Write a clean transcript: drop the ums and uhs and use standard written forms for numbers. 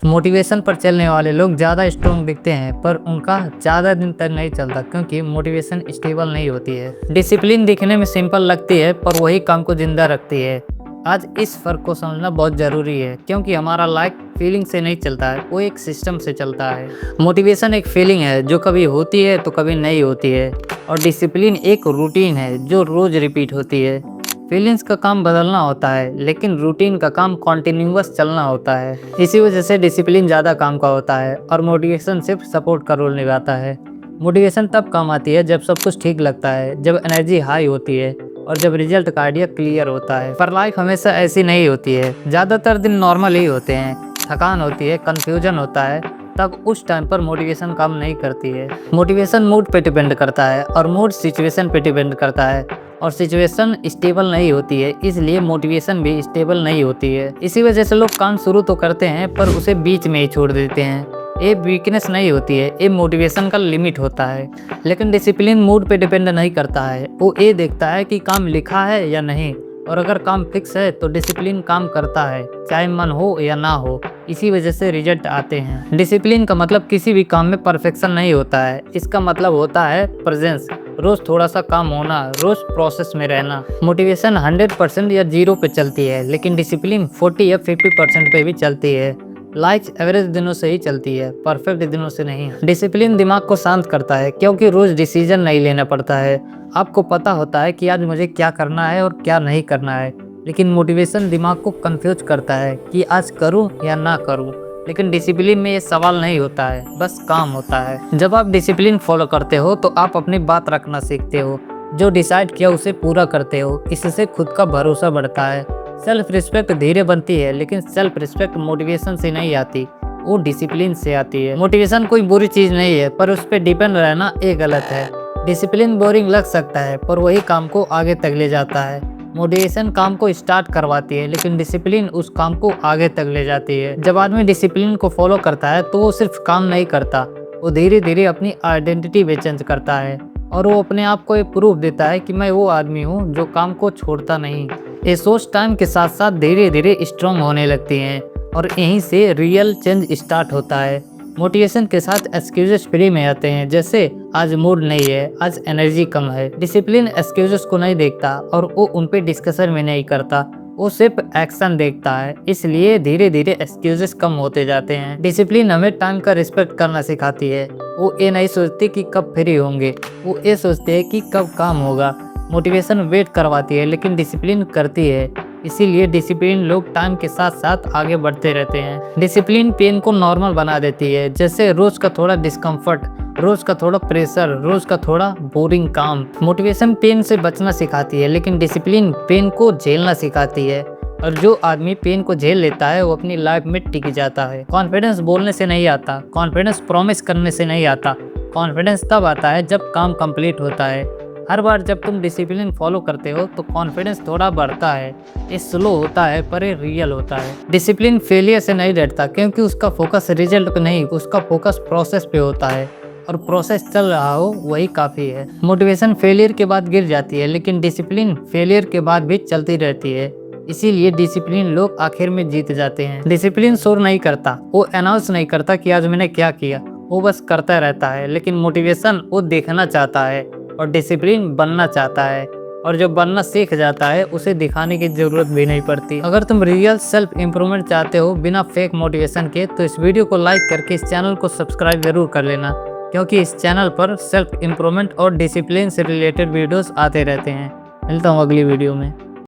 Motivation पर चलने वाले लोग ज़्यादा स्ट्रॉन्ग दिखते हैं पर उनका ज़्यादा दिन तक नहीं चलता क्योंकि मोटिवेशन स्टेबल नहीं होती है। डिसिप्लिन दिखने में सिंपल लगती है पर वही काम को जिंदा रखती है। आज इस फ़र्क को समझना बहुत ज़रूरी है क्योंकि हमारा लाइफ फीलिंग से नहीं चलता है, वो एक सिस्टम से चलता है। मोटिवेशन एक फीलिंग है जो कभी होती है तो कभी नहीं होती है, और डिसिप्लिन एक रूटीन है जो रोज़ रिपीट होती है। फीलिंग्स का काम बदलना होता है लेकिन रूटीन का काम कॉन्टिन्यूअस चलना होता है। इसी वजह से डिसिप्लिन ज़्यादा काम का होता है और मोटिवेशन सिर्फ सपोर्ट का रोल निभाता है। मोटिवेशन तब काम आती है जब सब कुछ ठीक लगता है, जब एनर्जी हाई होती है और जब रिजल्ट का आइडिया क्लियर होता है। पर लाइफ हमेशा ऐसी नहीं होती है, ज़्यादातर दिन नॉर्मल ही होते हैं। थकान होती है, कन्फ्यूजन होता है, तब उस टाइम पर मोटिवेशन काम नहीं करती है। मोटिवेशन मूड पे डिपेंड करता है और मूड सिचुएशन पे डिपेंड करता है, और सिचुएशन स्टेबल नहीं होती है इसलिए मोटिवेशन भी स्टेबल नहीं होती है। इसी वजह से लोग काम शुरू तो करते हैं पर उसे बीच में ही छोड़ देते हैं। ये वीकनेस नहीं होती है, ये मोटिवेशन का लिमिट होता है। लेकिन डिसिप्लिन मूड पे डिपेंड नहीं करता है, वो ये देखता है कि काम लिखा है या नहीं, और अगर काम फिक्स है तो डिसिप्लिन काम करता है चाहे मन हो या ना हो। इसी वजह से रिजल्ट आते हैं। डिसिप्लिन का मतलब किसी भी काम में परफेक्शन नहीं होता है, इसका मतलब होता है प्रेजेंस। रोज थोड़ा सा काम होना, रोज प्रोसेस में रहना। मोटिवेशन 100% या 0 पे चलती है लेकिन डिसिप्लिन 40 या 50% पे भी चलती है। लाइफ एवरेज दिनों से ही चलती है, परफेक्ट दिनों से नहीं। डिसिप्लिन दिमाग को शांत करता है क्योंकि रोज डिसीजन नहीं लेना पड़ता है। आपको पता होता है कि आज मुझे क्या करना है और क्या नहीं करना है, लेकिन मोटिवेशन दिमाग को कंफ्यूज करता है कि आज करूं या ना करूं। लेकिन डिसिप्लिन में ये सवाल नहीं होता है, बस काम होता है। जब आप डिसिप्लिन फॉलो करते हो तो आप अपनी बात रखना सीखते हो, जो डिसाइड किया उसे पूरा करते हो। इससे खुद का भरोसा बढ़ता है। सेल्फ रिस्पेक्ट धीरे बनती है लेकिन सेल्फ रिस्पेक्ट मोटिवेशन से नहीं आती, वो डिसिप्लिन से आती है। मोटिवेशन कोई बुरी चीज़ नहीं है पर उस पर डिपेंड रहना एक गलत है। डिसिप्लिन बोरिंग लग सकता है पर वही काम को आगे तक ले जाता है। मोटिवेशन काम को स्टार्ट करवाती है लेकिन डिसिप्लिन उस काम को आगे तक ले जाती है। जब आदमी डिसिप्लिन को फॉलो करता है तो वो सिर्फ काम नहीं करता, वो धीरे धीरे अपनी आइडेंटिटी भी चेंज करता है और वो अपने आप को ये प्रूफ देता है कि मैं वो आदमी हूँ जो काम को छोड़ता नहीं। ये सोच टाइम के साथ साथ धीरे धीरे स्ट्रॉन्ग होने लगती हैं और यहीं से रियल चेंज स्टार्ट होता है। मोटिवेशन के साथ एक्सक्यूजेस फ्री में आते हैं, जैसे आज मूड नहीं है, आज एनर्जी कम है। डिसिप्लिन एक्सक्यूजेस को नहीं देखता और वो उन पे डिस्कशन भी नहीं करता, वो सिर्फ एक्शन देखता है। इसलिए धीरे धीरे एक्सक्यूजेस कम होते जाते हैं। डिसिप्लिन हमें टाइम का रिस्पेक्ट करना सिखाती है। वो ये नहीं सोचती कि कब फ्री होंगे, वो ये सोचते हैं कि कब काम होगा। मोटिवेशन वेट करवाती है लेकिन डिसिप्लिन करती है, इसीलिए डिसिप्लिन लोग टाइम के साथ साथ आगे बढ़ते रहते हैं। डिसिप्लिन पेन को नॉर्मल बना देती है, जैसे रोज का थोड़ा डिस्कम्फर्ट, रोज का थोड़ा प्रेशर, रोज का थोड़ा बोरिंग काम। मोटिवेशन पेन से बचना सिखाती है लेकिन डिसिप्लिन पेन को झेलना सिखाती है, और जो आदमी पेन को झेल लेता है वो अपनी लाइफ में टिक जाता है। कॉन्फिडेंस बोलने से नहीं आता, कॉन्फिडेंस प्रॉमिस करने से नहीं आता, कॉन्फिडेंस तब आता है जब काम कंप्लीट होता है। हर बार जब तुम डिसिप्लिन फॉलो करते हो तो कॉन्फिडेंस थोड़ा बढ़ता है। ये स्लो होता है पर ये रियल होता है। डिसिप्लिन फेलियर से नहीं डरता क्योंकि उसका फोकस रिजल्ट पे नहीं, उसका फोकस प्रोसेस पे होता है, और प्रोसेस चल रहा हो वही काफ़ी है। मोटिवेशन फेलियर के बाद गिर जाती है लेकिन डिसिप्लिन फेलियर के बाद भी चलती रहती है, इसीलिए डिसिप्लिन लोग आखिर में जीत जाते हैं। डिसिप्लिन शोर नहीं करता, वो अनाउंस नहीं करता कि आज मैंने क्या किया, वो बस करता रहता है। लेकिन मोटिवेशन वो देखना चाहता है और डिसिप्लिन बनना चाहता है, और जो बनना सीख जाता है उसे दिखाने की जरूरत भी नहीं पड़ती। अगर तुम रियल सेल्फ इंप्रूवमेंट चाहते हो बिना फेक मोटिवेशन के तो इस वीडियो को लाइक करके इस चैनल को सब्सक्राइब जरूर कर लेना, क्योंकि इस चैनल पर सेल्फ इंप्रूवमेंट और डिसिप्लिन से रिलेटेड वीडियोस आते रहते हैं। मिलता हूँ अगली वीडियो में।